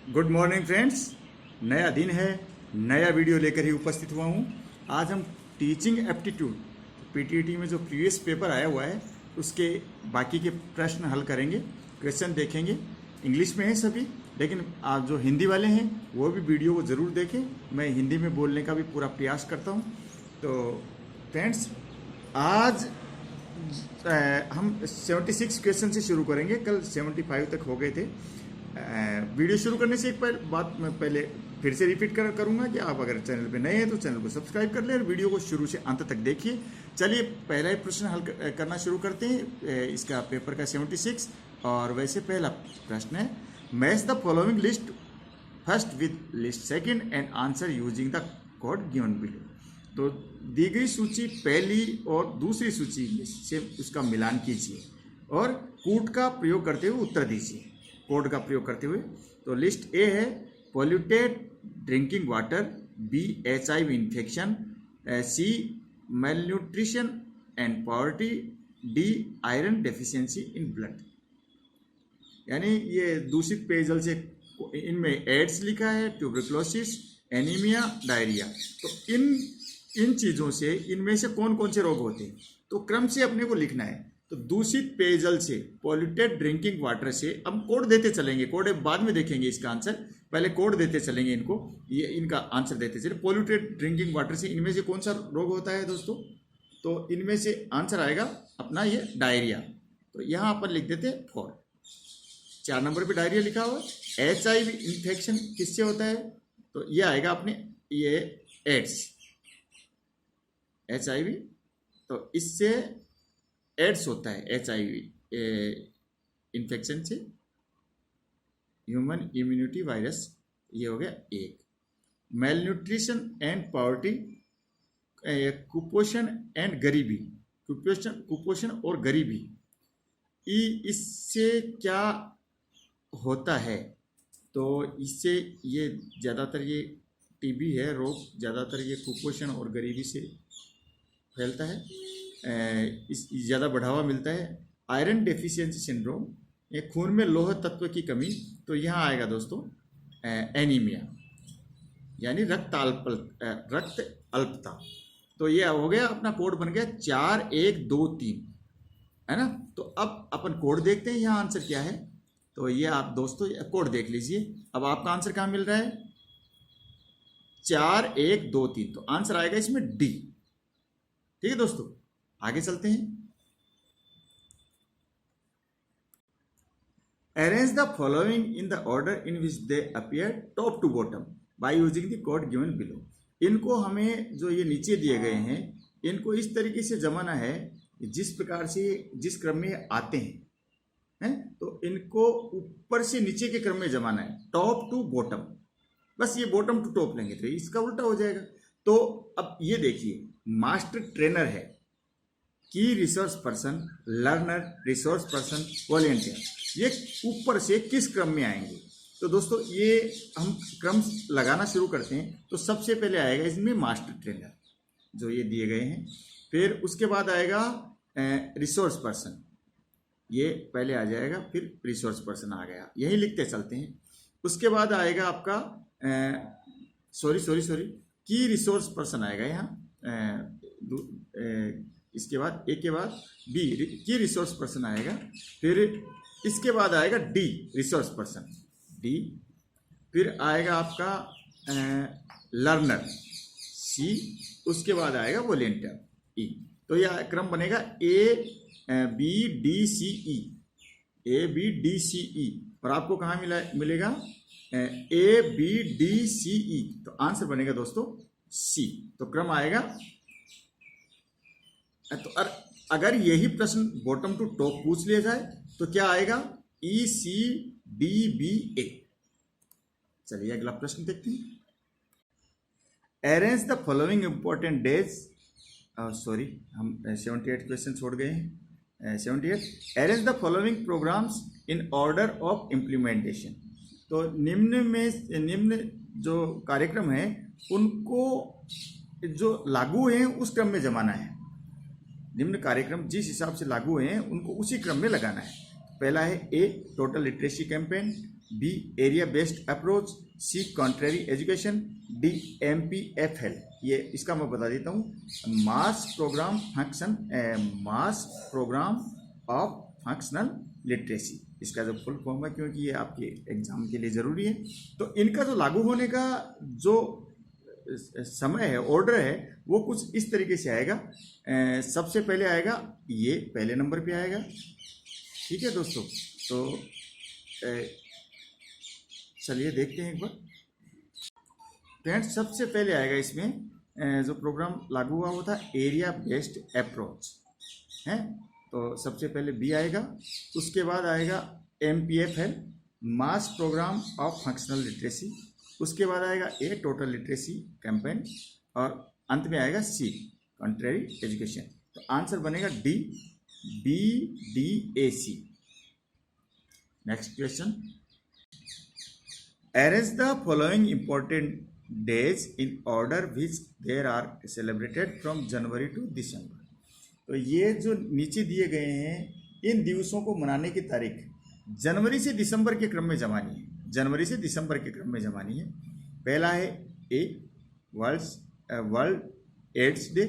Good morning friends. नया दिन है, नया वीडियो लेकर ही उपस्थित हुआ हूँ। आज हम टीचिंग एप्टीट्यूड पीटीईटी में जो प्रीवियस पेपर आया हुआ है उसके बाकी के प्रश्न हल करेंगे, क्वेश्चन देखेंगे। इंग्लिश में है सभी, लेकिन आप जो हिंदी वाले हैं वो भी वीडियो को ज़रूर देखें। मैं हिंदी में बोलने का भी पूरा प्रयास करता हूँ। तो फ्रेंड्स, आज हम 76 क्वेश्चन से शुरू करेंगे। कल 75 तक हो गए थे। वीडियो शुरू करने से एक बात मैं पहले फिर से रिपीट करूंगा कि आप अगर चैनल पे नए हैं तो चैनल को सब्सक्राइब कर लें और वीडियो को शुरू से अंत तक देखिए। चलिए पहला ही प्रश्न हल करना शुरू करते हैं। इसका पेपर का 76 और वैसे पहला प्रश्न है, match the following list first with list second and answer using the code given below. तो दी गई सूची पहली और दूसरी सूची से उसका मिलान कीजिए और कूट का प्रयोग करते हुए उत्तर दीजिए। कोड का प्रयोग करते हुए तो लिस्ट ए है polluted drinking water, b HIV infection, c malnutrition and poverty, d iron deficiency in blood. यानी ये दूषित पेयजल से इनमें एड्स लिखा है, ट्यूबरक्लोसिस, एनीमिया, डायरिया। तो इन चीज़ों से इनमें से कौन कौन से रोग होते हैं तो क्रम से अपने को लिखना है। तो दूषित पेयजल से, पॉल्यूटेड ड्रिंकिंग वाटर से, अब कोड देते चलेंगे, कोड बाद में देखेंगे इसका आंसर, पहले कोड देते चलेंगे इनको, ये इनका आंसर देते चले। पॉल्यूटेड ड्रिंकिंग वाटर से इनमें से कौन सा रोग होता है दोस्तों? तो इनमें से आंसर आएगा अपना ये डायरिया। तो यहाँ अपन लिख देते 4 नंबर पे डायरिया लिखा हुआ है। HIV इन्फेक्शन किससे होता है? तो ये आएगा अपने ये एड्स, HIV, तो इससे एड्स होता है। HIV इन्फेक्शन से ह्यूमन इम्यूनिटी वायरस, ये हो गया एक। मेलन्यूट्रिशन एंड पॉवर्टी, कुपोषण एंड गरीबी, कुपोषण और गरीबी, इससे क्या होता है? तो इससे ये ज़्यादातर ये TB है रोग, ज़्यादातर ये कुपोषण और गरीबी से फैलता है, इस ज़्यादा बढ़ावा मिलता है। आयरन डेफिशिएंसी सिंड्रोम, ये खून में लौह तत्व की कमी, तो यहाँ आएगा दोस्तों एनीमिया, यानी रक्त अल्पता। तो ये हो गया, अपना कोड बन गया 4 1 2 3, है ना। तो अब अपन कोड देखते हैं यहाँ आंसर क्या है। तो ये आप दोस्तों कोड देख लीजिए। अब आपका आंसर कहाँ मिल रहा है? 4 1 2 3, तो आंसर आएगा इसमें डी। ठीक है दोस्तों, आगे चलते हैं। Arrange the following in the order in which they appear top to bottom by using the code given below. इनको हमें जो ये नीचे दिए गए हैं इनको इस तरीके से जमाना है जिस प्रकार से जिस क्रम में आते हैं, तो इनको ऊपर से नीचे के क्रम में जमाना है, टॉप टू बॉटम। बस ये बॉटम टू टॉप लेंगे तो इसका उल्टा हो जाएगा। तो अब ये देखिए, मास्टर ट्रेनर है, की resource person, learner, resource person, volunteer, ये ऊपर से किस क्रम में आएंगे? तो दोस्तों ये हम क्रम लगाना शुरू करते हैं। तो सबसे पहले आएगा इसमें मास्टर ट्रेनर, जो ये दिए गए हैं। फिर उसके बाद आएगा रिसोर्स पर्सन, ये पहले आ जाएगा, फिर रिसोर्स पर्सन आ गया, यही लिखते चलते हैं। उसके बाद आएगा आपका की रिसोर्स पर्सन आएगा यहाँ, इसके बाद ए के बाद बी की रिसोर्स पर्सन आएगा। फिर इसके बाद आएगा डी रिसोर्स पर्सन, डी। फिर आएगा आपका लर्नर, सी। उसके बाद आएगा वॉलेंटियर, ई। तो यह क्रम बनेगा ABDCE, ABDCE। और आपको कहाँ मिलेगा? ABDCE। तो आंसर बनेगा दोस्तों सी। तो क्रम आएगा। तो अगर यही प्रश्न बॉटम टू टॉप पूछ लिया जाए तो क्या आएगा? ECDBA। चलिए अगला प्रश्न देखते हैं। Arrange the following important days, sorry हम 78 क्वेश्चन छोड़ गए हैं। 78, arrange the following programmes in order of implementation. तो निम्न जो कार्यक्रम है उनको जो लागू हैं उस क्रम में जमाना है। निम्न कार्यक्रम जिस हिसाब से लागू हैं उनको उसी क्रम में लगाना है। पहला है a total literacy campaign, b area based approach, c contrary education, d MPFL। ये इसका मैं बता देता हूँ, mass programme of functional literacy, इसका जो फुल फॉर्म है, क्योंकि ये आपके एग्जाम के लिए ज़रूरी है। तो इनका जो लागू होने का जो समय है, ऑर्डर है, वो कुछ इस तरीके से आएगा। सबसे पहले आएगा, ये पहले नंबर पे आएगा, ठीक है दोस्तों। तो चलिए देखते हैं एक बार। फ्रेंड्स, सबसे पहले आएगा इसमें जो प्रोग्राम लागू हुआ वो था एरिया बेस्ड अप्रोच है, तो सबसे पहले बी आएगा। उसके बाद आएगा MPFL, mass programme of functional literacy. उसके बाद आएगा ए टोटल लिटरेसी कैंपेन, और अंत में आएगा सी कॉन्ट्रेरी एजुकेशन। तो आंसर बनेगा d BDAC। Next question, arrange the following important days in order which there are celebrated from January to December. तो ये जो नीचे दिए गए हैं, इन दिवसों को मनाने की तारीख जनवरी से दिसंबर के क्रम में जमानी है, जनवरी से दिसंबर के क्रम में जमानी है। पहला है a world AIDS day,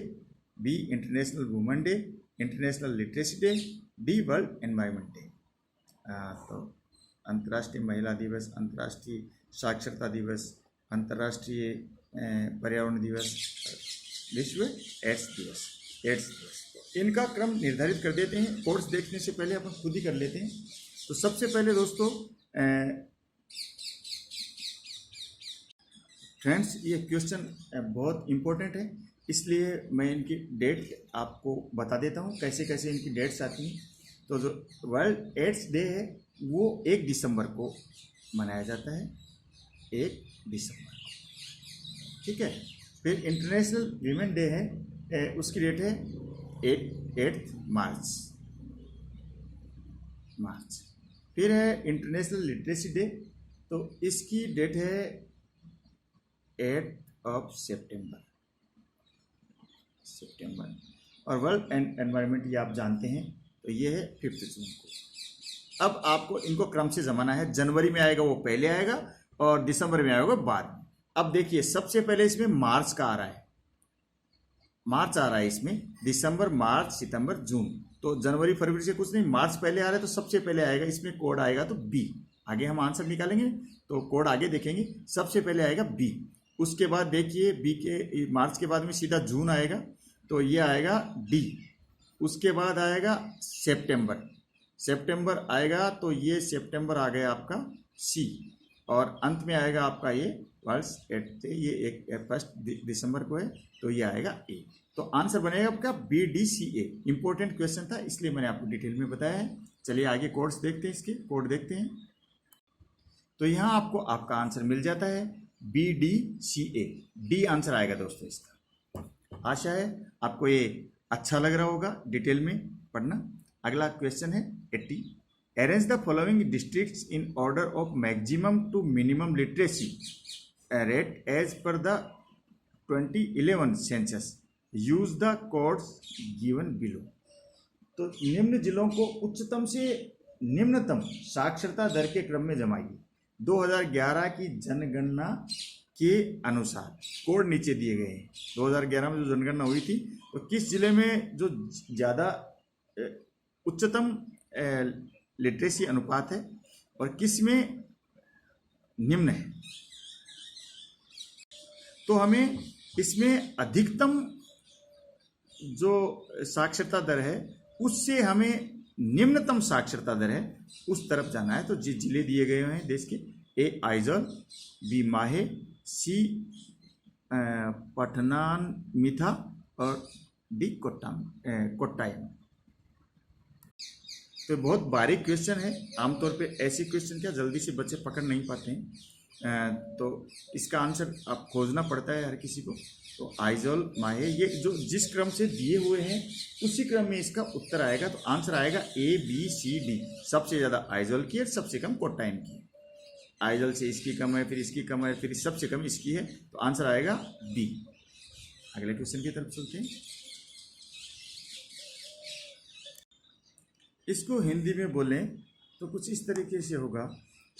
b international women day, international literacy day, d world environment day. तो अंतर्राष्ट्रीय महिला दिवस, अंतर्राष्ट्रीय साक्षरता दिवस, अंतर्राष्ट्रीय पर्यावरण दिवस, विश्व एड्स दिवस। इनका क्रम निर्धारित कर देते हैं, कोर्स देखने से पहले अपन खुद ही कर लेते हैं। तो सबसे पहले दोस्तों फ्रेंड्स, ये क्वेश्चन बहुत इम्पोर्टेंट है, इसलिए मैं इनकी डेट आपको बता देता हूँ, कैसे कैसे इनकी डेट्स आती हैं। तो जो वर्ल्ड एड्स डे है वो 1 दिसंबर को मनाया जाता है, 1 दिसंबर, ठीक है। फिर इंटरनेशनल वीमेन डे है, उसकी डेट है 8 मार्च। फिर है इंटरनेशनल लिटरेसी डे, तो इसकी डेट है 8 सितंबर। और वर्ल्ड एनवायरनमेंट ये आप जानते हैं, तो ये है 5 जून को। अब आपको इनको क्रम से जमाना है, जनवरी में आएगा वो पहले आएगा और दिसंबर में आएगा बाद में। अब देखिए, सबसे पहले इसमें मार्च का आ रहा है, इसमें दिसंबर, मार्च, सितंबर, जून। तो जनवरी फरवरी से कुछ नहीं, मार्च पहले आ रहा है, तो सबसे पहले आएगा, इसमें कोड आएगा तो बी। आगे हम आंसर निकालेंगे तो कोड आगे देखेंगे। सबसे पहले आएगा बी। उसके बाद देखिए, बी के मार्च के बाद में सीधा जून आएगा, तो ये आएगा डी। उसके बाद आएगा सितंबर आएगा, तो ये सितंबर आ गया आपका सी। और अंत में आएगा आपका ये वर्ल्ड एड्स डे, ये 1 दिसंबर को है, तो ये आएगा ए। तो आंसर बनेगा आपका BDCA। इंपॉर्टेंट क्वेश्चन था, इसलिए मैंने आपको डिटेल में बताया है। चलिए आगे कोड्स देखते हैं, इसके कोड देखते हैं। तो यहाँ आपको आपका आंसर मिल जाता है BDCA, डी आंसर आएगा दोस्तों इसका। आशा है आपको ये अच्छा लग रहा होगा डिटेल में पढ़ना। अगला क्वेश्चन है 80, arrange the following districts in order of maximum to minimum literacy rate as per the 2011 census, use the codes given below. तो निम्न जिलों को उच्चतम से निम्नतम साक्षरता दर के क्रम में जमाइए 2011 की जनगणना के अनुसार। कोड नीचे दिए गए हैं। 2011 में जो जनगणना हुई थी, तो किस जिले में जो ज़्यादा उच्चतम लिटरेसी अनुपात है और किस में निम्न है। तो हमें इसमें अधिकतम जो साक्षरता दर है उससे हमें निम्नतम साक्षरता दर है उस तरफ जाना है। तो जिले दिए गए हैं देश के, ए आइजॉल, बी माहे, सी पठनानमिथा और डी कोट्टायम। तो बहुत बारीक क्वेश्चन है, आमतौर पे ऐसे क्वेश्चन क्या जल्दी से बच्चे पकड़ नहीं पाते हैं, तो इसका आंसर आप खोजना पड़ता है हर किसी को। तो आइजॉल, माहे, ये जो जिस क्रम से दिए हुए हैं उसी क्रम में इसका उत्तर आएगा। तो आंसर आएगा ABCD। सबसे ज़्यादा आइजॉल की है, सबसे कम कोट्टायम की है। आइजॉल से इसकी कम है, फिर इसकी कम है, फिर सबसे कम इसकी है, तो आंसर आएगा B। अगले क्वेश्चन की तरफ चलते हैं। इसको हिंदी में बोलें तो कुछ इस तरीके से होगा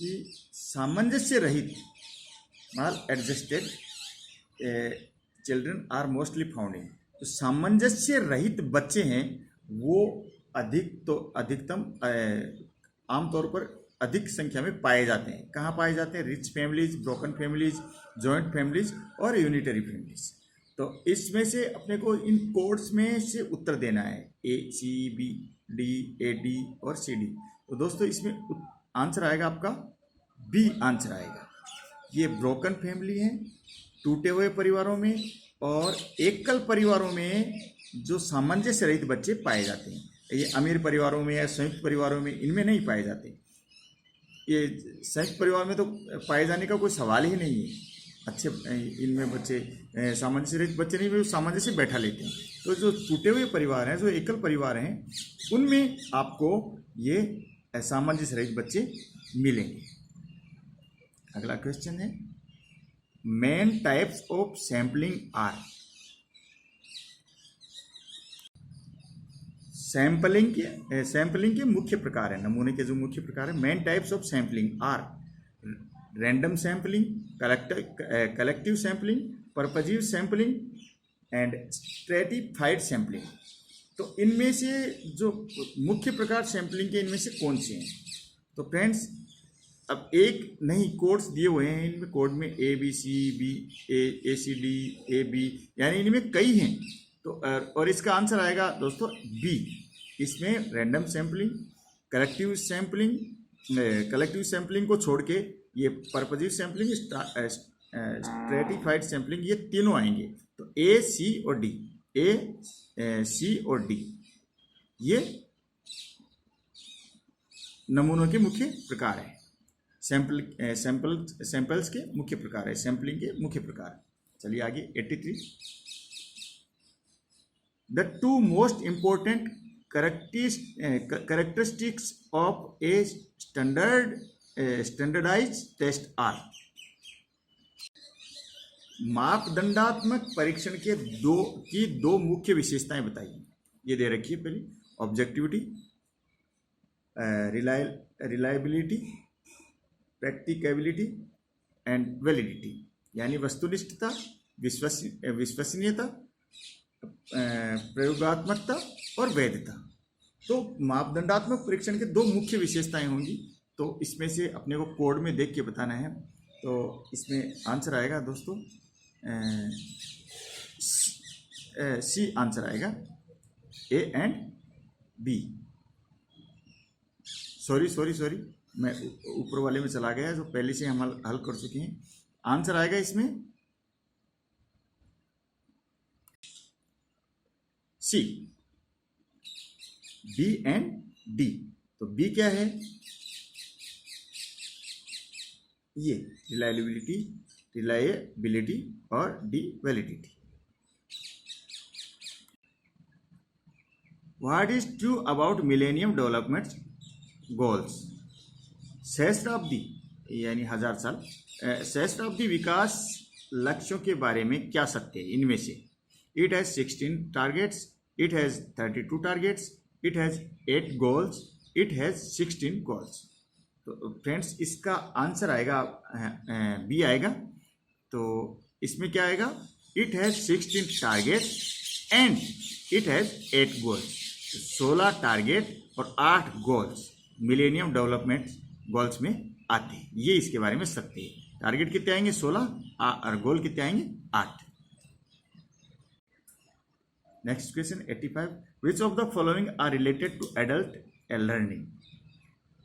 कि सामंजस्य रहित maladjusted children are mostly found in, तो सामंजस्य रहित बच्चे हैं वो अधिकतम आमतौर पर अधिक संख्या में पाए जाते हैं। कहाँ पाए जाते हैं? Rich families, broken families, joint families और यूनिटरी फैमिलीज। तो इसमें से अपने को इन कोड्स में से उत्तर देना है, a c b d, a d और सी डी। तो दोस्तों इसमें आंसर आएगा आपका बी आंसर आएगा। ये ब्रोकन फैमिली है, टूटे हुए परिवारों में और एकल परिवारों में जो सामंजस्य रहित बच्चे पाए जाते हैं। ये अमीर परिवारों में या संयुक्त परिवारों में इनमें नहीं पाए जाते। ये संयुक्त परिवार में तो पाए जाने का कोई सवाल ही नहीं है। अच्छे इनमें बच्चे सामंजस्य रहित बच्चे नहीं, वो सामंजस्य बैठा लेते हैं। तो जो टूटे हुए परिवार हैं, जो एकल परिवार हैं, उनमें आपको ये सामंजस्य रहित बच्चे मिलेंगे। अगला क्वेश्चन है, main types of sampling are. Sampling के मुख्य प्रकार है, नमूने के जो मुख्य प्रकार है। Main types of sampling are random sampling, collective sampling, purposive sampling and stratified sampling. तो इनमें से जो मुख्य प्रकार सैम्पलिंग के इनमें से कौन से हैं? तो फ्रेंड्स अब एक नहीं कोड्स दिए हुए हैं, इनमें कोड में A B C B A C D A B, यानी इनमें कई हैं। तो और इसका आंसर आएगा दोस्तों बी। इसमें रैंडम सैम्पलिंग, कलेक्टिव सैम्पलिंग को छोड़ के ये परपजीव सैम्पलिंग, स्ट्रेटिफाइड सैम्पलिंग, ये तीनों आएंगे। तो ए सी और डी, ए सी और डी ये नमूनों के मुख्य प्रकार है। सैंपल्स के मुख्य प्रकार है, सैम्पलिंग के मुख्य प्रकार। चलिए आगे 83। The two most important characteristics of a standardized test are। मापदंडात्मक परीक्षण के दो मुख्य विशेषताएं बताइए। ये दे रखी है, पहले ऑब्जेक्टिविटी, रिलायबिलिटी, प्रैक्टिकेबिलिटी एंड वैलिडिटी, यानी वस्तुनिष्ठता, विश्वसनीयता, प्रयोगात्मकता और वैधता। तो मापदंडात्मक परीक्षण के दो मुख्य विशेषताएं होंगी। तो इसमें से अपने को कोड में देख के बताना है। तो इसमें आंसर आएगा दोस्तों सी आंसर आएगा, ए एंड बी। सॉरी मैं ऊपर वाले में चला गया, जो पहले से हम हल कर चुके हैं। आंसर आएगा इसमें सी, बी एंड डी। तो बी क्या है? ये रिलायबिलिटी और D validity. What is true about millennium development goals. सहस्त्राब्दी यानी 1000 साल, सहस्त्राब्दी विकास लक्ष्यों के बारे में क्या सत्य है इनमें से? It has 16 targets, it has 32 targets, it has 8 goals, it has 16 goals। तो फ्रेंड्स इसका आंसर आएगा बी आएगा। तो इसमें क्या आएगा? It has 16 targets and it has 8 goals। 16 target और 8 गोल्स मिलेनियम डेवलपमेंट गोल्स में आते हैं। ये इसके बारे में सत्य है। टारगेट कितने आएंगे? 16 और गोल कितने आएंगे? 8। Next question 85। Which of the following are related to adult learning.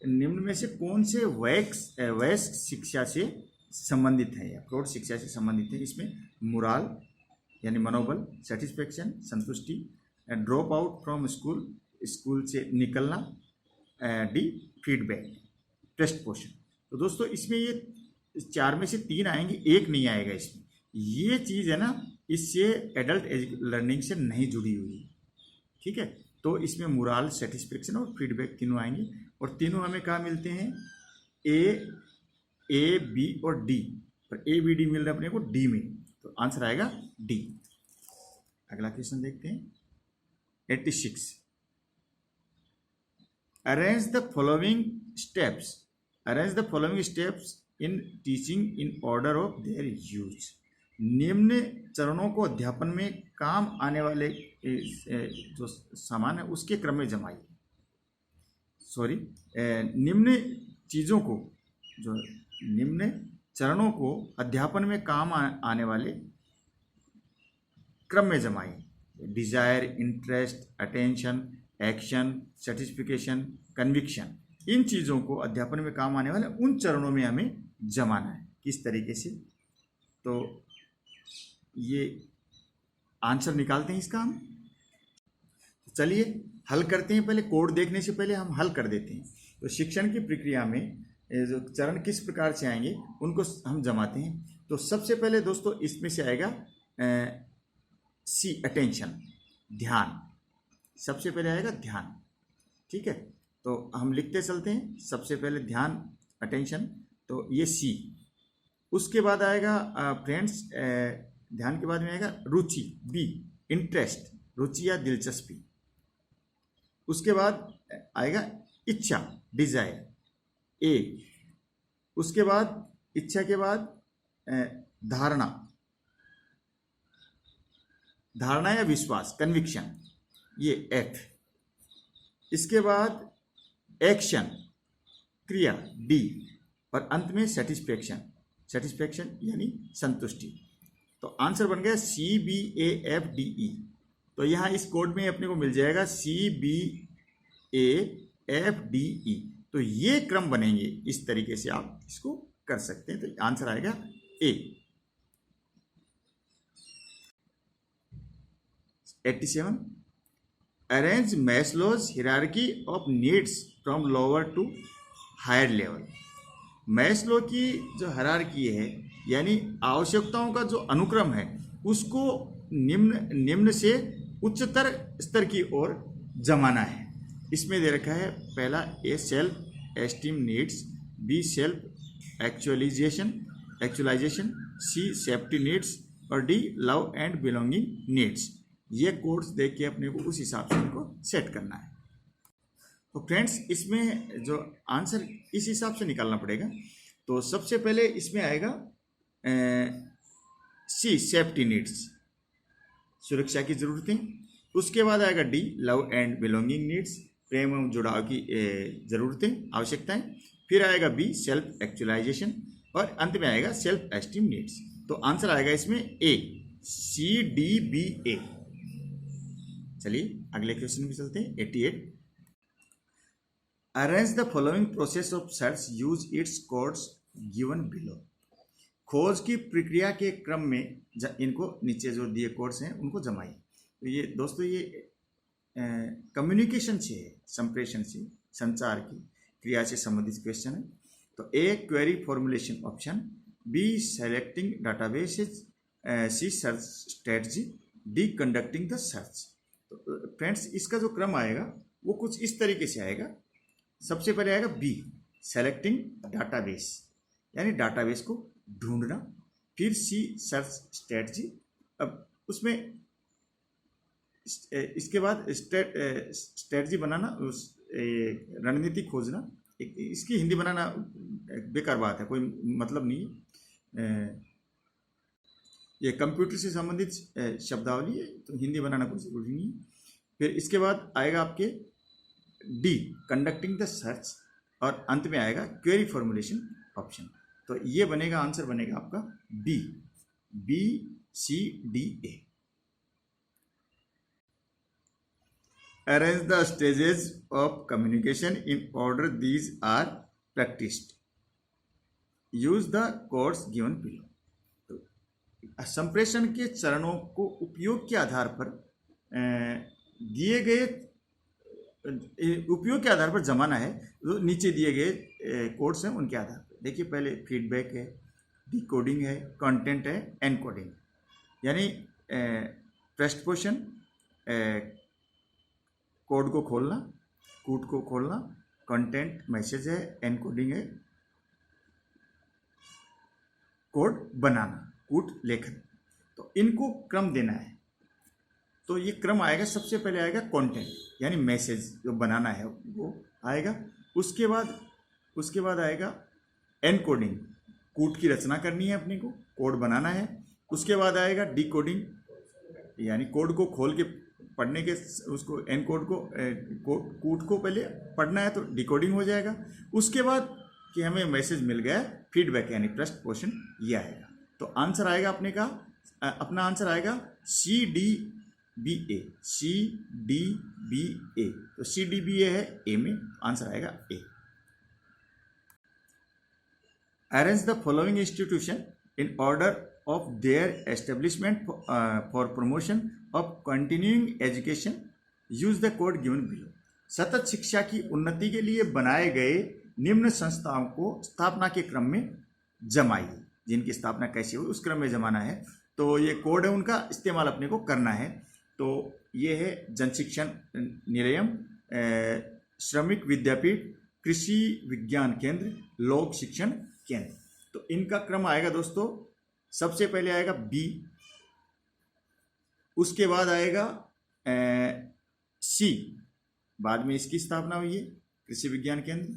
निम्न में से कौन से वयस्क शिक्षा से संबंधित है या प्रौढ़ शिक्षा से संबंधित है? इसमें मोराल यानी मनोबल, सेटिस्फेक्शन संतुष्टि, ड्रॉप आउट फ्रॉम स्कूल से निकलना, डी फीडबैक टेस्ट पोर्शन। तो दोस्तों इसमें ये 4 में से 3 आएंगे, एक नहीं आएगा इसमें। ये चीज़ है ना, इससे एडल्ट लर्निंग से नहीं जुड़ी हुई, ठीक है। तो इसमें मोरल, सेटिस्फेक्शन और फीडबैक तीनों आएंगे, और तीनों हमें कहाँ मिलते हैं? ए बी और डी, पर ए बी डी मिल रहा है अपने को डी में, तो आंसर आएगा डी। अगला क्वेश्चन देखते हैं 86। Arrange the following steps arrange the following steps in teaching in order of their use. निम्न चरणों को अध्यापन में काम आने वाले जो सामान है उसके क्रम में जमाइए। निम्न चीज़ों को, जो निम्न चरणों को अध्यापन में काम आने वाले क्रम में जमाइए। Desire, interest, attention, action, satisfaction, conviction, इन चीज़ों को अध्यापन में काम आने वाले उन चरणों में हमें जमाना है। किस तरीके से, तो ये आंसर निकालते हैं इसका हम। चलिए हल करते हैं। पहले कोड देखने से पहले हम हल कर देते हैं। तो शिक्षण की प्रक्रिया में जो चरण किस प्रकार से आएंगे उनको हम जमाते हैं। तो सबसे पहले दोस्तों इसमें से आएगा सी, अटेंशन, ध्यान। सबसे पहले आएगा ध्यान, ठीक है। तो हम लिखते चलते हैं। सबसे पहले ध्यान, अटेंशन, तो ये सी। उसके बाद आएगा फ्रेंड्स, ध्यान के बाद में आएगा रुचि, बी, इंटरेस्ट, रुचि या दिलचस्पी। उसके बाद आएगा इच्छा, डिजायर, ए। उसके बाद इच्छा के बाद धारणा, धारणा या विश्वास, कन्विक्शन, ये एफ। इसके बाद एक्शन, क्रिया, डी। और अंत में सेटिस्फेक्शन, सेटिस्फेक्शन यानी संतुष्टि। तो आंसर बन गया सी, बी, ए, एफ, डी, ई। तो यहाँ इस कोड में अपने को मिल जाएगा सी, बी, ए, एफ, डी, ई। तो ये क्रम बनेंगे। इस तरीके से आप इसको कर सकते हैं। तो आंसर आएगा A. 87, arrange Maslow's hierarchy of needs from lower to higher level. Maslow की जो हायरार्की है, यानी आवश्यकताओं का जो अनुक्रम है, उसको निम्न से उच्चतर स्तर की ओर जमाना है। इसमें दे रखा है पहला a, self esteem needs, b, self actualization, c, safety needs, और d, love and belonging needs. ये कोड्स देख के अपने को उस हिसाब से इनको सेट करना है। तो फ्रेंड्स इसमें जो आंसर इस हिसाब से निकालना पड़ेगा। तो सबसे पहले इसमें आएगा सी, सेफ्टी नीड्स, सुरक्षा की ज़रूरतें। उसके बाद आएगा d, love and belonging needs, प्रेम एवं जुड़ाव की ज़रूरतें, आवश्यकताएं। फिर आएगा बी, सेल्फ एक्चुअलाइजेशन, और अंत में आएगा सेल्फ एस्टीम नीड्स। तो आंसर आएगा इसमें ए, सी, डी, बी, ए। चलिए अगले क्वेश्चन में चलते हैं। 88, arrange the following process of search, use it's codes given below. खोज की प्रक्रिया के क्रम में इनको नीचे जो दिए कोड्स हैं उनको जमाइए। तो ये दोस्तों ये कम्युनिकेशन से है, संप्रेषण से, संचार की क्रिया से संबंधित क्वेश्चन है। तो a, query formulation option, b, selecting databases, c, search strategy, d, conducting the search. तो फ्रेंड्स इसका जो क्रम आएगा वो कुछ इस तरीके से आएगा। सबसे पहले आएगा बी, सेलेक्टिंग डाटाबेस, यानी डाटाबेस को ढूंढना। फिर सी, सर्च स्ट्रेटजी, अब उसमें इसके बाद स्ट्रेटजी बनाना, उस रणनीति खोजना। इसकी हिंदी बनाना बेकार बात है, कोई मतलब नहीं। ये कंप्यूटर से संबंधित शब्दावली है, तो हिंदी बनाना कोई जरूरी नहीं। फिर इसके बाद आएगा आपके डी, कंडक्टिंग द सर्च, और अंत में आएगा क्वेरी फॉर्मुलेशन ऑप्शन। तो ये बनेगा, आंसर बनेगा आपका B, B, C, D, A. Arrange the stages of communication in order these are practised, use the codes given below. तो संप्रेषण के चरणों को उपयोग के आधार पर दिए गए उपयोग के आधार पर जमाना है। जो नीचे दिए गए कोड्स हैं उनके आधार पर। देखिए पहले फीडबैक है, डिकोडिंग है, कंटेंट है, एनकोडिंग, यानी पृष्ठपोषण, कोड को खोलना, कूट को खोलना, कंटेंट मैसेज है, एनकोडिंग है, कोड बनाना, कूट लेखन। तो इनको क्रम देना है। तो ये क्रम आएगा, सबसे पहले आएगा कंटेंट, यानी मैसेज जो बनाना है वो आएगा। उसके बाद उसके बाद आएगा एनकोडिंग, कूट की रचना करनी है अपने को, कोड बनाना है। उसके बाद आएगा डिकोडिंग, यानी कोड को खोल के पढ़ने के, उसको एनकोड को कूट को पहले पढ़ना है तो डिकोडिंग हो जाएगा। उसके बाद कि हमें मैसेज मिल गया, फीडबैक यानी प्रश्न क्वेश्चन ये आएगा। तो आंसर आएगा अपना आंसर आएगा CDBA, CDBA। तो CDBA है ए में, आंसर आएगा ए। Arrange the following institution in order of their establishment for promotion of continuing education. Use the code given below. सतत शिक्षा की उन्नति के लिए बनाए गए निम्न संस्थाओं को स्थापना के क्रम में जमाइए। जिनकी स्थापना कैसी हुई उस क्रम में जमाना है। तो ये कोड है, उनका इस्तेमाल अपने को करना है। तो ये है जन शिक्षण निलयम, श्रमिक विद्यापीठ, कृषि विज्ञान केंद्र, लोक शिक्षण केंद्र। तो इनका क्रम आएगा दोस्तों, सबसे पहले आएगा बी, उसके बाद आएगा सी, बाद में इसकी स्थापना हुई है कृषि विज्ञान केंद्र।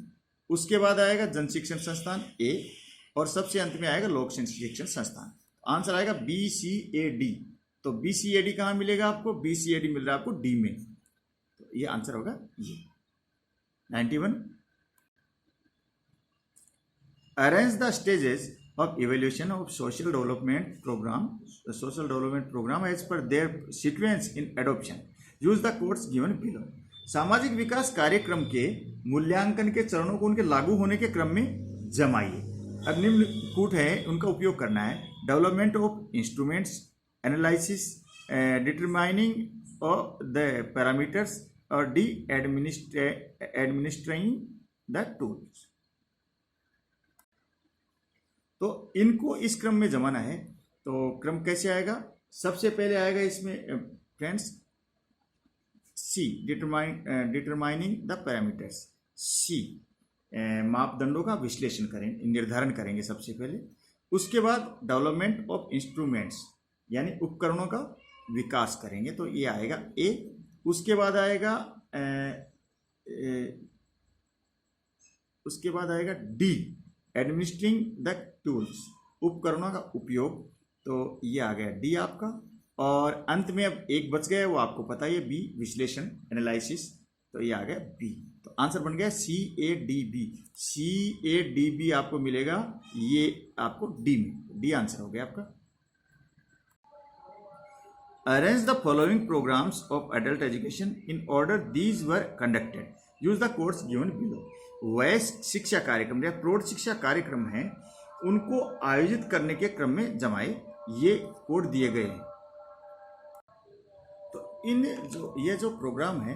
उसके बाद आएगा जन शिक्षण संस्थान ए, और सबसे अंत में आएगा लोक शिक्षण संस्थान। आंसर आएगा BCAD। तो BCAD कहाँ मिलेगा आपको? BCAD मिल रहा है आपको डी में। तो ये आंसर होगा ये 91। Arrange the stages of evaluation of social development program as per their sequence in adoption. Use the codes given below. सामाजिक विकास कार्यक्रम के मूल्यांकन के चरणों को उनके लागू होने के क्रम में जमाइए। अब निम्न कूट है, उनका उपयोग करना है। Development of instruments, analysis, determining of the parameters और डी एडमिनिस्ट्रिंग द टूल्स। तो इनको इस क्रम में जमाना है। तो क्रम कैसे आएगा? सबसे पहले आएगा इसमें friends c, determining the parameters. C, मापदंडों का विश्लेषण करेंगे, निर्धारण करेंगे सबसे पहले। उसके बाद डेवलपमेंट ऑफ इंस्ट्रूमेंट्स यानी उपकरणों का विकास करेंगे, तो ये आएगा ए। उसके बाद आएगा डी, एडमिनिस्ट्रिंग द टूल्स, उपकरणों का उपयोग, तो ये आ गया डी आपका। और अंत में अब एक बच गया, वो आपको पता है बी, विश्लेषण एनालिसिस, तो ये आ गया बी। तो आंसर बन गया CADB। CADB आपको मिलेगा, ये आपको डी में, डी आंसर हो गया आपका। Arrange the following programs of adult education in order these were conducted. Use the codes given below. वह शिक्षा कार्यक्रम या प्रौढ़ शिक्षा कार्यक्रम है, उनको आयोजित करने के क्रम में जमाए। ये कोड दिए गए हैं। तो ये जो प्रोग्राम है,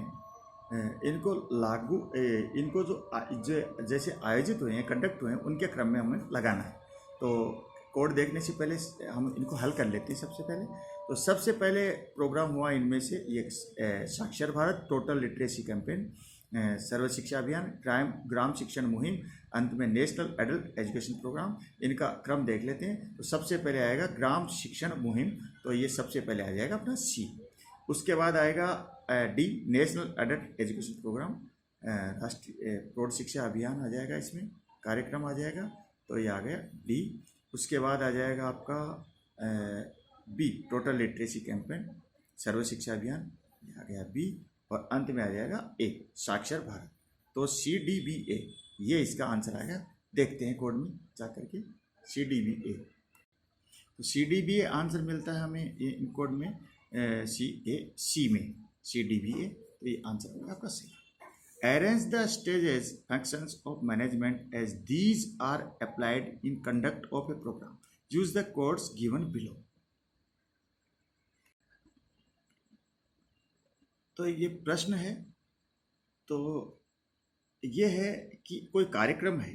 इनको लागू, इनको जो जैसे आयोजित हुए हैं, कंडक्ट हुए हैं, उनके क्रम में हमें लगाना है। तो कोड देखने से पहले हम इनको हल कर लेते हैं। सबसे पहले तो सबसे पहले प्रोग्राम हुआ इनमें से ये साक्षर भारत, टोटल लिटरेसी कैंपेन, सर्व शिक्षा अभियान, ग्राम शिक्षण मुहिम, अंत में नेशनल एडल्ट एजुकेशन प्रोग्राम। इनका क्रम देख लेते हैं। तो सबसे पहले आएगा ग्राम शिक्षण मुहिम, तो ये सबसे पहले आ जाएगा अपना सी। उसके बाद आएगा D, national adult education programme, राष्ट्रीय प्रौढ़ शिक्षा अभियान आ जाएगा, इसमें कार्यक्रम आ जाएगा, तो ये आ गया डी। उसके बाद आ जाएगा आपका बी, टोटल लिटरेसी कैंपेन, सर्व शिक्षा अभियान, ये आ गया बी। और अंत में आ जाएगा ए, साक्षर भारत। तो CDBA ये इसका आंसर आएगा। देखते हैं कोड में जा करके CDBA। तो CDBA आंसर मिलता है हमें इन कोड में C में CDBA, तो ये आंसर होगा आपका सही। Arrange the stages functions of management as these are applied in conduct of a program. Use the codes given below. तो ये प्रश्न है, तो ये है कि कोई कार्यक्रम है,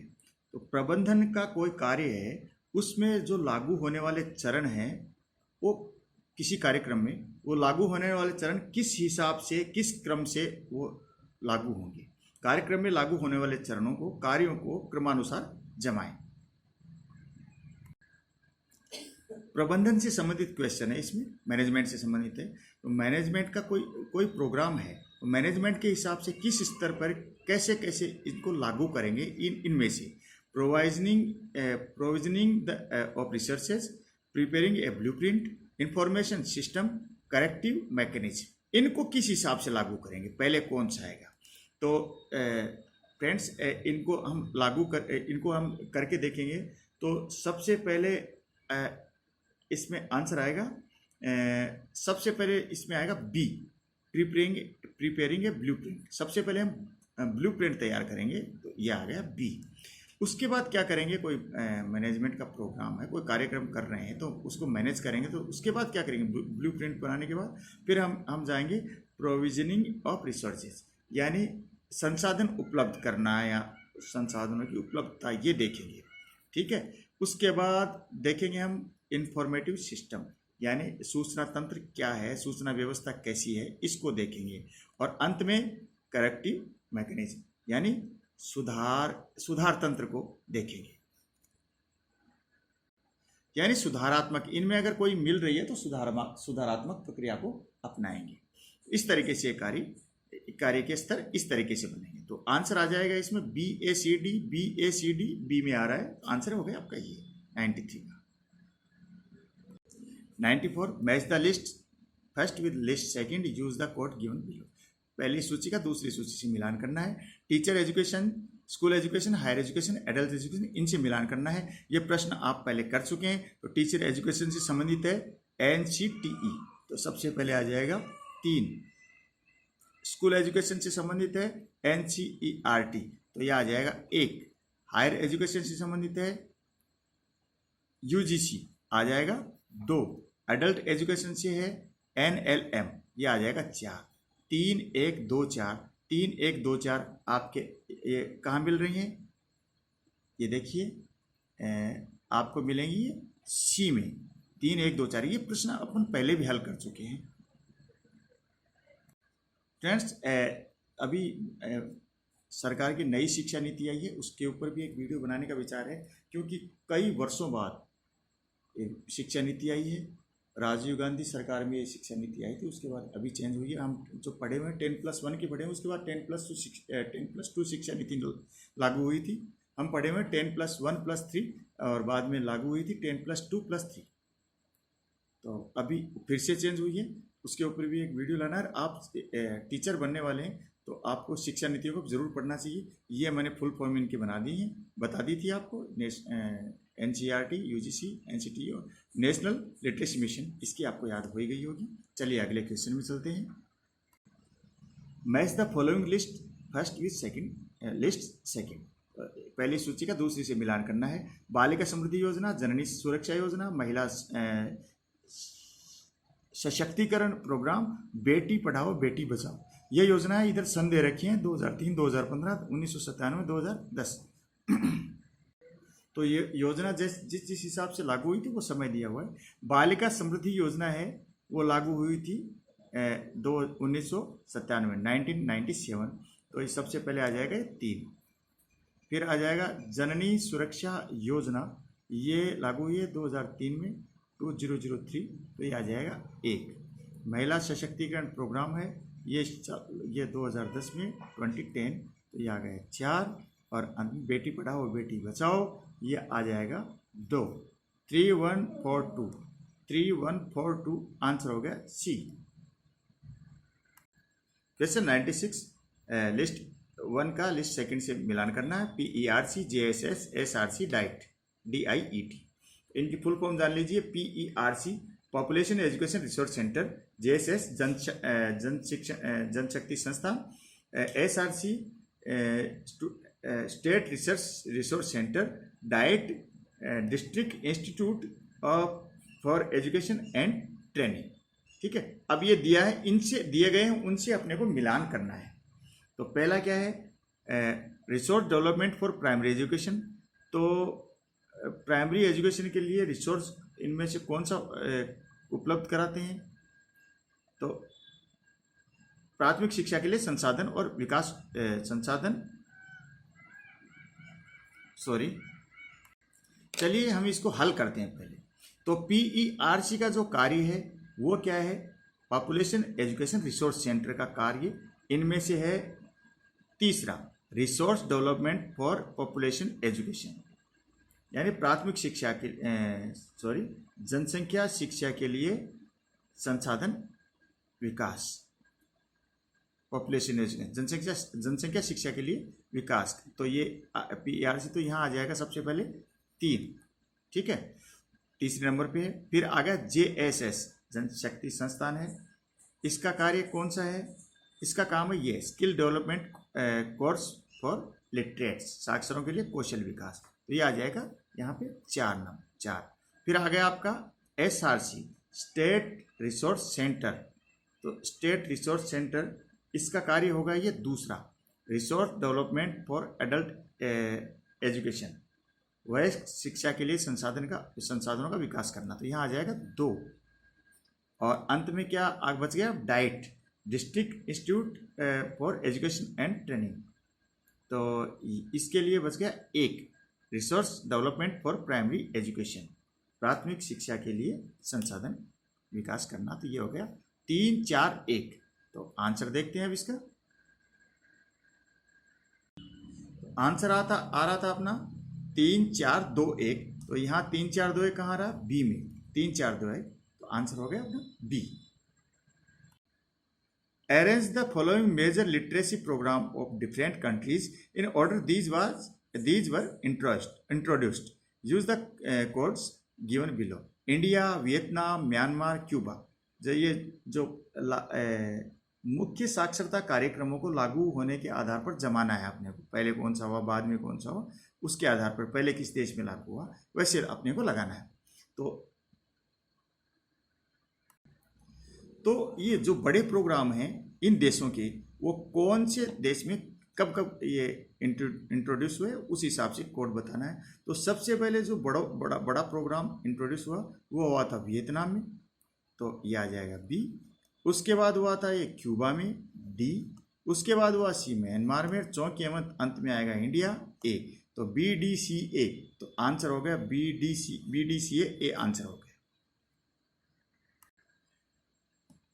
तो प्रबंधन का कोई कार्य है, उसमें जो लागू होने वाले चरण हैं, वो किसी कार्यक्रम में वो लागू होने वाले चरण किस हिसाब से, किस क्रम से वो लागू होंगे। कार्यक्रम में लागू होने वाले चरणों को, कार्यों को क्रमानुसार जमाएं। प्रबंधन से संबंधित क्वेश्चन है, इसमें मैनेजमेंट से संबंधित है। तो मैनेजमेंट का कोई प्रोग्राम है, तो मैनेजमेंट के हिसाब से किस स्तर पर कैसे कैसे इनको लागू करेंगे इनमें से provisioning of resources, preparing A blueprint, information system, corrective mechanism, इनको किस हिसाब से लागू करेंगे, पहले कौन सा आएगा। तो फ्रेंड्स इनको हम करके देखेंगे। तो सबसे पहले इसमें आंसर आएगा, सबसे पहले इसमें आएगा बी, प्रिपेयरिंग ए ब्लूप्रिंट। सबसे पहले हम ब्लूप्रिंट तैयार करेंगे, तो ये आ गया बी। उसके बाद क्या करेंगे, कोई मैनेजमेंट का प्रोग्राम है, कोई कार्यक्रम कर रहे हैं तो उसको मैनेज करेंगे। तो उसके बाद क्या करेंगे, ब्लूप्रिंट बनाने के बाद फिर हम जाएंगे प्रोविजनिंग ऑफ रिसोर्सेज, यानी संसाधन उपलब्ध करना या संसाधनों की उपलब्धता, ये देखेंगे। ठीक है, उसके बाद देखेंगे हम इंफॉर्मेटिव सिस्टम, यानी सूचना तंत्र क्या है, सूचना व्यवस्था कैसी है, इसको देखेंगे। और अंत में करेक्टिव मैकेनिज्म, यानी सुधार तंत्र को देखेंगे, यानी सुधारात्मक, इनमें अगर कोई मिल रही है तो सुधारात्मक प्रक्रिया को अपनाएंगे। इस तरीके से कार्य के स्तर इस तरीके से बनेंगे। तो आंसर आ जाएगा इसमें BACD, बी में आ रहा है, आंसर हो गया आपका ये 93 का। 94, match the list first with list second, use the code given below. पहली सूची का दूसरी सूची से मिलान करना है। Teacher education, school education, higher education, adult education, इनसे मिलान करना है। ये प्रश्न आप पहले कर चुके हैं। तो टीचर एजुकेशन से संबंधित है NCTE, तो सबसे पहले आ जाएगा 3। स्कूल एजुकेशन से संबंधित है NCERT, तो यह आ जाएगा 1। हायर एजुकेशन से संबंधित है UGC, आ जाएगा 2। एडल्ट एजुकेशन से है NLM, यह आ जाएगा 4। 3, 1, 2, 4, 3, 1, 2, 4 आपके ये कहाँ मिल रही हैं, ये देखिए आपको मिलेंगी ये C में, 3, 1, 2, 4। ये प्रश्न अपन पहले भी हल कर चुके हैं फ्रेंड्स। अभी सरकार की नई शिक्षा नीति आई है, उसके ऊपर भी एक वीडियो बनाने का विचार है, क्योंकि कई वर्षों बाद शिक्षा नीति आई है। राजीव गांधी सरकार में ये शिक्षा नीति आई थी, उसके बाद अभी चेंज हुई है। हम जो पढ़े हुए हैं 10+1 की पढ़े हैं, उसके बाद 10+2 शिक्षा नीति लागू हुई थी। हम पढ़े हुए 10+1+3 और बाद में लागू हुई थी 10+2+3। तो अभी फिर से चेंज हुई है, उसके ऊपर भी एक वीडियो लाना है। आप टीचर बनने वाले हैं तो आपको शिक्षा नीतियों को जरूर पढ़ना चाहिए। ये मैंने फुल फॉर्म इनकी बता दी थी आपको। NCERT, UGC, NCTE और नेशनल लिटरेसी मिशन, इसकी आपको याद हो ही गई होगी। चलिए अगले क्वेश्चन में चलते हैं। Match the following list first with second, list second. पहली सूची का दूसरी से मिलान करना है। बालिका समृद्धि योजना, जननी सुरक्षा योजना, महिला सशक्तिकरण प्रोग्राम, बेटी पढ़ाओ बेटी बचाओ। ये योजनाएं इधर सन दे रखी हैं 2003, 2015, 1997, 2010। तो ये योजना जिस हिसाब से लागू हुई थी वो समय दिया हुआ है। बालिका समृद्धि योजना है वो लागू हुई थी 1997। तो ये सबसे पहले आ जाएगा 3। फिर आ जाएगा जननी सुरक्षा योजना, ये लागू हुई है 2003 में 2003, तो ये आ जाएगा 1। महिला सशक्तिकरण प्रोग्राम है ये 2010 में 2010, तो ये आ गया 4। और बेटी पढ़ाओ बेटी बचाओ ये आ जाएगा 2। 3142 आंसर हो गया C। क्वेश्चन 96, लिस्ट 1 का लिस्ट सेकंड से मिलान करना है। PERC, JSS, SRC, DIET। इनकी फुल फॉर्म जान लीजिए। PERC population education resource centre, JSS जनशक्ति संस्था, SRC state resource centre, diet district institute for education and training. ठीक है, अब ये दिया है, इनसे दिए गए हैं, उनसे अपने को मिलान करना है। तो पहला क्या है, resource development for primary education. तो प्राइमरी एजुकेशन के लिए रिसोर्स इनमें से कौन सा उपलब्ध कराते हैं, तो प्राथमिक शिक्षा के लिए संसाधन और विकास चलिए हम इसको हल करते हैं पहले। तो PERC का जो कार्य है वो क्या है, पॉपुलेशन एजुकेशन रिसोर्स सेंटर का कार्य इनमें से है तीसरा। Resource development for population education, यानी प्राथमिक शिक्षा के जनसंख्या शिक्षा के लिए संसाधन विकास, पॉपुलेशन एजुकेशन, जनसंख्या शिक्षा के लिए विकास। तो ये PERC तो यहाँ आ जाएगा सबसे पहले 3, ठीक है, तीसरे नंबर पे है। फिर आ गया JSS, जनशक्ति संस्थान है। इसका कार्य कौन सा है? इसका काम है ये skill development course for literates, साक्षरों के लिए कौशल विकास। तो ये आ जाएगा यहाँ पे 4। फिर आ गया आपका SRC, स्टेट रिसोर्स सेंटर। तो स्टेट रिसोर्स सेंटर, इसका कार्य होगा ये दूसरा, resource development for adult education, वह शिक्षा के लिए संसाधनों का विकास करना। तो यहाँ आ जाएगा 2। और अंत में क्या आगे बच गया? Diet, district institute for education and training. तो इसके लिए बच गया 1, resource development for primary education, प्राथमिक शिक्षा के लिए संसाधन विकास करना। तो ये हो गया 3, 4, 1। तो आंसर देखते हैं अब इसका। आंसर आ रहा था अपना 3, 4, 2, 1। तो यहाँ 3, 4, 2, 1 कहाँ रहा? बी में 3, 4, 2, 1। तो आंसर हो गया अपना B. Arrange the following major literacy program of different countries in order these were introduced. Use the codes given below. India, Vietnam, Myanmar, Cuba. जो मुख्य साक्षरता कार्यक्रमों को लागू होने के आधार पर जमाना है अपने को, पहले कौन सा हुआ, बाद में कौन सा हुआ, उसके आधार पर पहले किस देश में लागू हुआ, वैसे अपने को लगाना है। तो ये जो बड़े प्रोग्राम हैं इन देशों के, वो कौन से देश में कब कब ये इंट्रोड्यूस हुए, उस हिसाब से कोड बताना है। तो सबसे पहले जो बड़ा प्रोग्राम इंट्रोड्यूस हुआ वो हुआ था वियतनाम में, तो ये आ जाएगा बी। उसके बाद हुआ था ये क्यूबा में, डी। उसके बाद हुआ सी म्यांमार में, चौके अंत में आएगा इंडिया, ए। तो BDCA, तो आंसर हो गया BDCA, ए आंसर हो गया।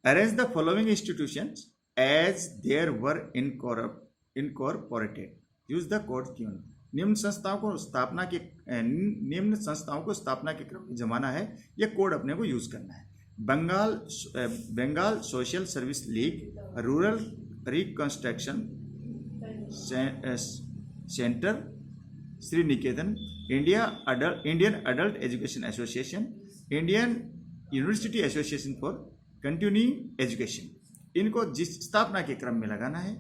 Arrange the following institutions as there were incorporated. Use the code given. निम्न संस्थाओं को स्थापना के क्रम में जमाना है, यह कोड अपने को यूज करना है। Bengal social service league, rural reconstruction centre, Sriniketan, Indian adult education association, Indian university association for continuing education. इनको जिस स्थापना के क्रम में लगाना है,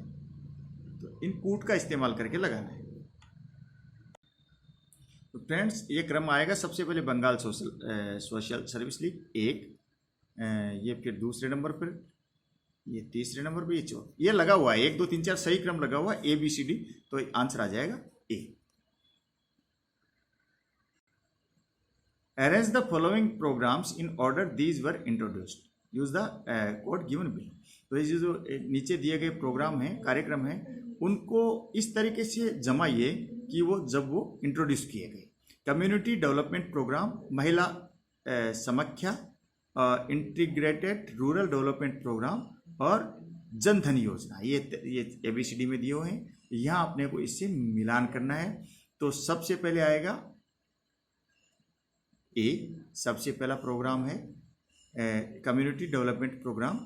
तो इन कूट का इस्तेमाल करके लगाना है। तो फ्रेंड्स, ये क्रम आएगा सबसे पहले बंगाल सोशल सर्विस लीग 1, ये फिर दूसरे नंबर पर, ये तीसरे नंबर पर, ये चौथे, ये लगा हुआ है 1, 2, 3, 4 सही क्रम लगा हुआ है ABCD। तो आंसर आ जाएगा ए। Arrange the following programs in order these were introduced. Use the code given below. तो ये जो नीचे दिए गए प्रोग्राम हैं, कार्यक्रम हैं, उनको इस तरीके से जमाइए कि जब वो इंट्रोड्यूस किए गए। कम्युनिटी डेवलपमेंट प्रोग्राम, महिला समाख्या, इंटीग्रेटेड रूरल डेवलपमेंट प्रोग्राम और जनधन योजना, ये ABCD में दिए हुए हैं। यहाँ अपने को इससे मिलान करना है। तो सबसे पहले आएगा ए, सबसे पहला प्रोग्राम है कम्युनिटी डेवलपमेंट प्रोग्राम।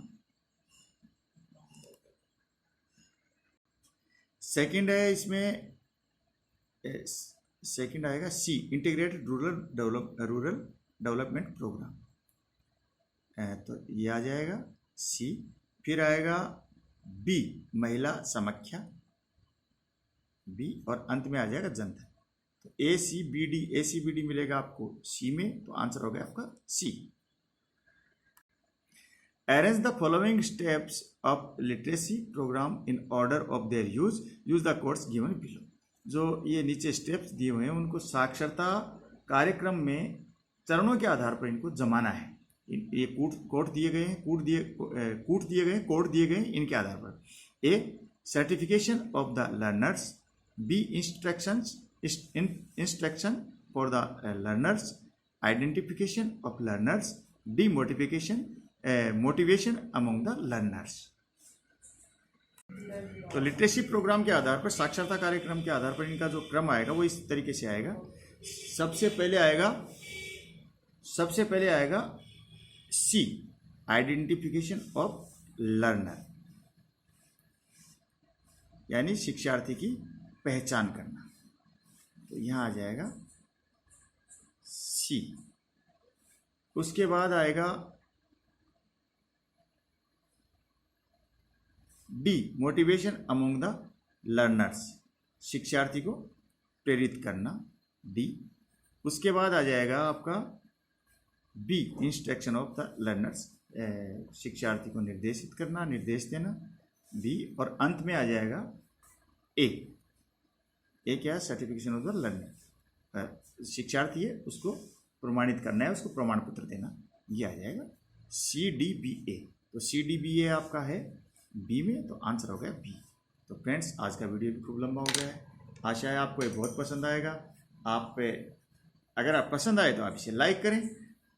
सेकंड है इसमें, सेकंड आएगा सी, इंटीग्रेटेड रूरल डेवलपमेंट प्रोग्राम। तो ये आ जाएगा सी। फिर आएगा बी, महिला समाख्या, बी, और अंत में आ जाएगा जनधन। तो ACBD मिलेगा आपको सी में, तो आंसर हो गया आपका सी। Arrange the following steps of literacy program in order of their use. Use the codes given below. जो ये नीचे स्टेप्स दिए हुए हैं, उनको साक्षरता कार्यक्रम में चरणों के आधार पर इनको जमाना है। ये कोड दिए गए हैं, कोड दिए गए हैं इनके आधार पर। A, certification of the learners, b, instruction for the learners, identification of learners, d, motivation among the learners. तो लिटरेसी प्रोग्राम के आधार पर, साक्षरता कार्यक्रम के आधार पर इनका जो क्रम आएगा वो इस तरीके से आएगा। सबसे पहले आएगा सी, आइडेंटिफिकेशन ऑफ लर्नर, यानी शिक्षार्थी की पहचान करना। तो यहाँ आ जाएगा सी। उसके बाद आएगा D, motivation among the learners, शिक्षार्थी को प्रेरित करना, डी। उसके बाद आ जाएगा आपका B, instruction of the learners, शिक्षार्थी को निर्देशित करना, निर्देश देना, बी। और अंत में आ जाएगा ए क्या है, सर्टिफिकेशन ऑफ द लर्नर, शिक्षार्थी है उसको प्रमाणित करना है, उसको प्रमाण पत्र देना, ये आ जाएगा CDBA। तो CDBA आपका है बी में, तो आंसर हो गया बी। तो फ्रेंड्स, आज का वीडियो भी खूब लंबा हो गया है, आशा है आपको ये बहुत पसंद आएगा। अगर आप पसंद आए तो आप इसे लाइक करें,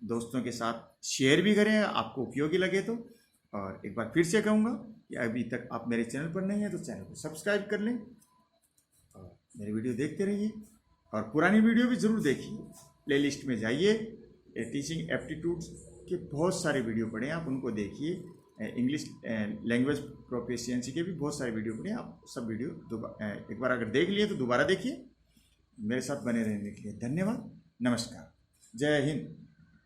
दोस्तों के साथ शेयर भी करें आपको उपयोगी लगे तो। और एक बार फिर से कहूँगा कि अभी तक आप मेरे चैनल पर नहीं हैं तो चैनल को सब्सक्राइब कर लें और मेरी वीडियो देखते रहिए, और पुरानी वीडियो भी ज़रूर देखिए। प्लेलिस्ट में जाइए, टीचिंग एप्टीट्यूड्स के बहुत सारे वीडियो पड़े हैं, आप उनको देखिए। इंग्लिश लैंग्वेज प्रोफिशिएंसी के भी बहुत सारे वीडियो पड़े हैं, आप सब वीडियो एक बार अगर देख लिए तो दोबारा देखिए। मेरे साथ बने रहने के लिए धन्यवाद। नमस्कार, जय हिंद।